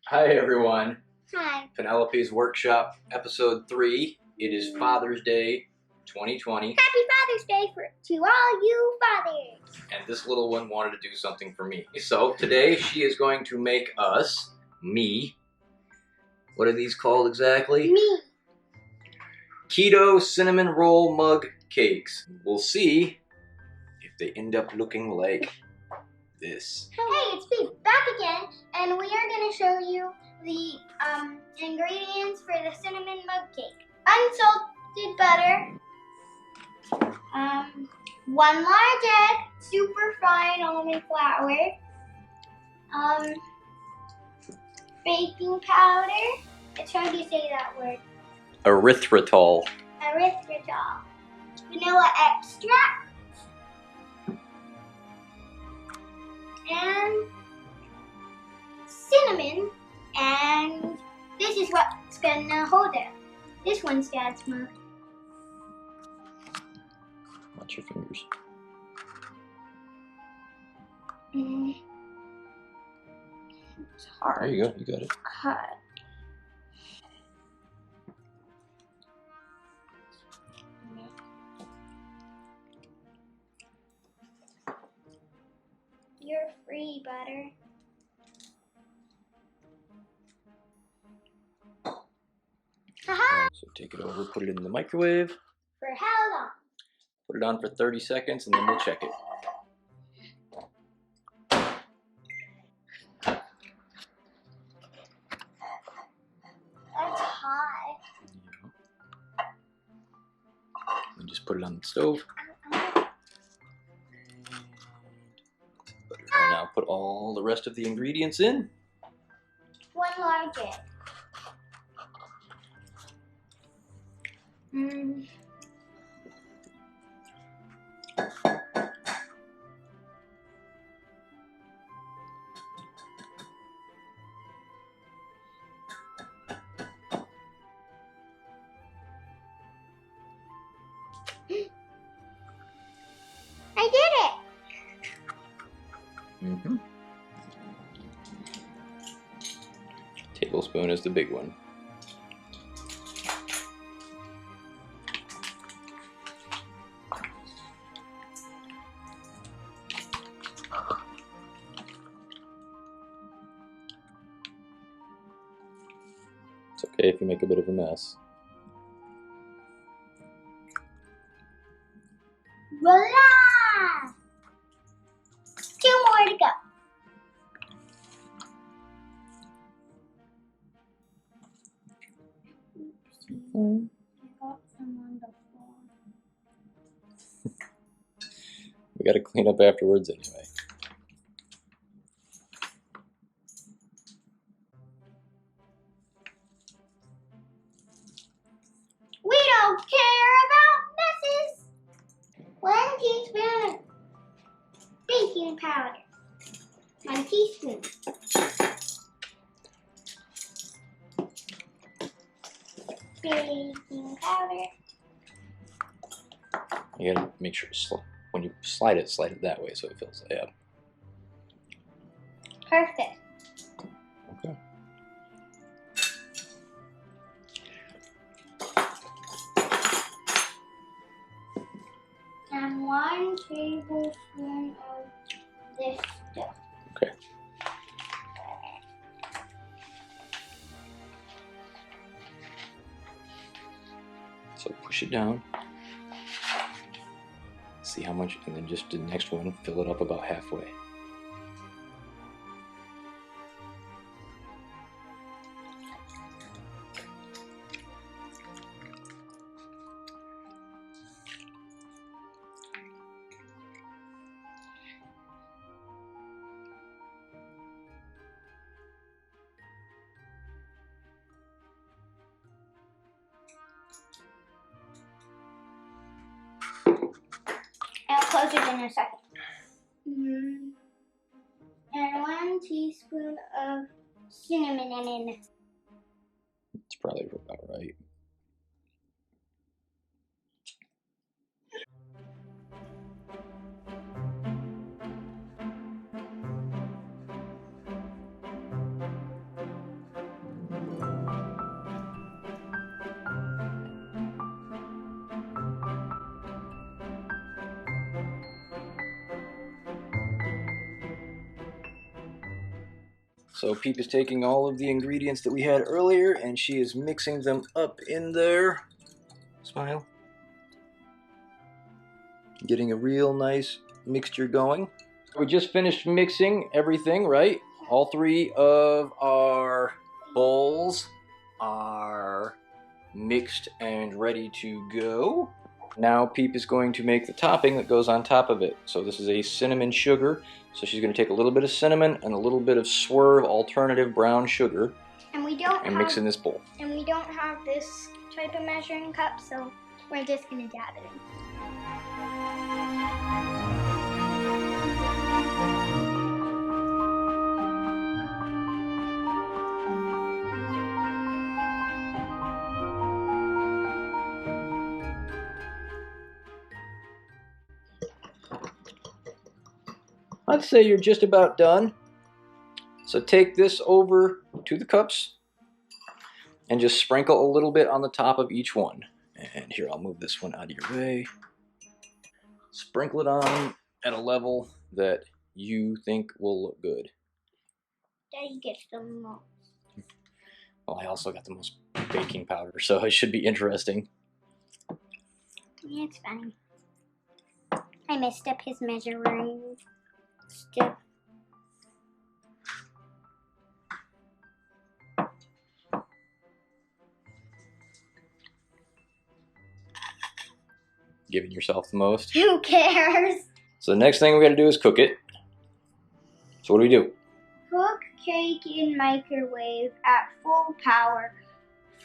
Hi everyone. Hi. Penelope's Workshop, episode 3. It is Father's Day 2020. Happy Father's Day to all you fathers. And this little one wanted to do something for me. So today she is going to make me, what are these called exactly? Me. Keto Cinnamon Roll Mug Cakes. We'll see if they end up looking like this. Hey, it's Peep back again, and we are going to show you the ingredients for the cinnamon mug cake. Unsalted butter, 1 large egg, super fine almond flour, baking powder. It's hard to say that word. Erythritol. Erythritol, vanilla extract, and cinnamon, and this is what's gonna hold it. This one's Dad's mug. Watch your fingers. It's hard. There you go, you got it. Cut. You're free, butter. Haha! So take it over, put it in the microwave. For how long? Put it on for 30 seconds and then we'll check it. That's hot. And just put it on the stove. And now put all the rest of the ingredients in. 1 large egg. I did it! Tablespoon is the big one. It's okay if you make a bit of a mess. Voila! 2 more to go. Oopsie. I got some on the floor. We gotta clean up afterwards anyway. We don't care about messes. 1 teaspoon baking powder. 1 teaspoon. Baking powder. You gotta make sure when you slide it that way so it fills it up. Perfect. Okay. And 1 tablespoon of this stuff. Okay. So push it down. See how much, and then just the next one, fill it up about halfway. I'll close it in a second. And 1 teaspoon of cinnamon. It's probably about right. So Peep is taking all of the ingredients that we had earlier and she is mixing them up in there. Smile. Getting a real nice mixture going. We just finished mixing everything, right? All three of our bowls are mixed and ready to go. Now Peep is going to make the topping that goes on top of it. So this is a cinnamon sugar. So she's going to take a little bit of cinnamon and a little bit of Swerve alternative brown sugar and mix in this bowl. And we don't have this type of measuring cup, so we're just going to dab it in. I'd say you're just about done. So take this over to the cups and just sprinkle a little bit on the top of each one. And here, I'll move this one out of your way. Sprinkle it on at a level that you think will look good. Daddy gets the most. Well, I also got the most baking powder, so it should be interesting. Yeah, it's funny. I messed up his measuring stick. Giving yourself the most. Who cares? So the next thing we got to do is cook it. So what do? Cook cake in microwave at full power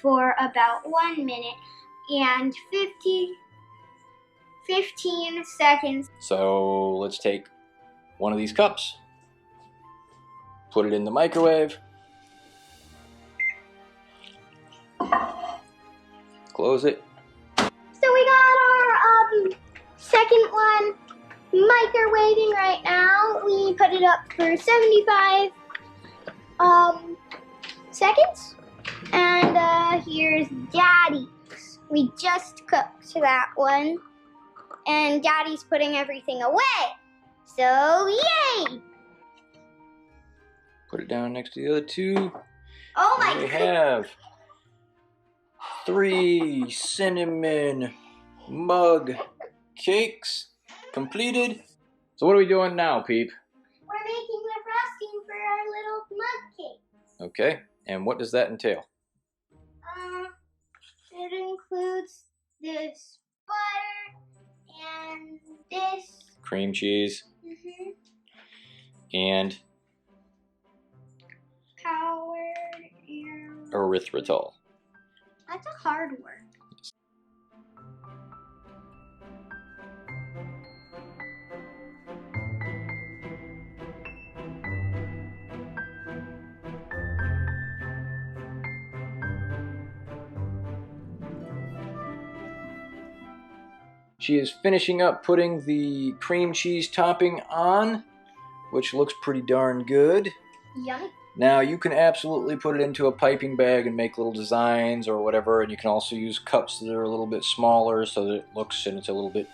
for about 1 minute and 15 seconds. So let's take one of these cups, put it in the microwave, close it. So we got our second one microwaving right now. We put it up for 75 seconds. And here's Daddy's. We just cooked that one. And Daddy's putting everything away. So, yay! Put it down next to the other two. Oh my We god! have 3 cinnamon mug cakes completed. So what are we doing now, Peep? We're making the frosting for our little mug cake. Okay, and what does that entail? It includes this butter and this Cream cheese and powdered and erythritol. that's a hard word. She is finishing up putting the cream cheese topping on, which looks pretty darn good. Yummy. Now you can absolutely put it into a piping bag and make little designs or whatever, and you can also use cups that are a little bit smaller so that it looks and it's a little bit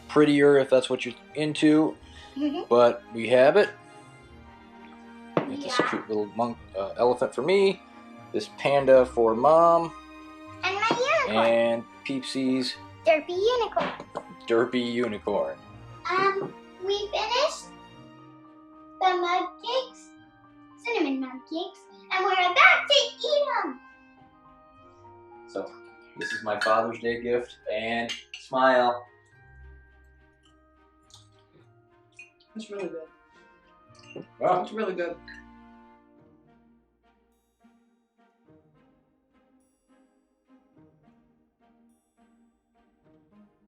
prettier if that's what you're into. But we have it. Got this cute little elephant for me, this panda for Mom, And my unicorn. and Peepsy's Derpy unicorn. derpy unicorn. We finished the mug cakes, cinnamon mug cakes, and we're about to eat them. So this is my Father's Day gift, and smile. It's really good. Wow. It's really good.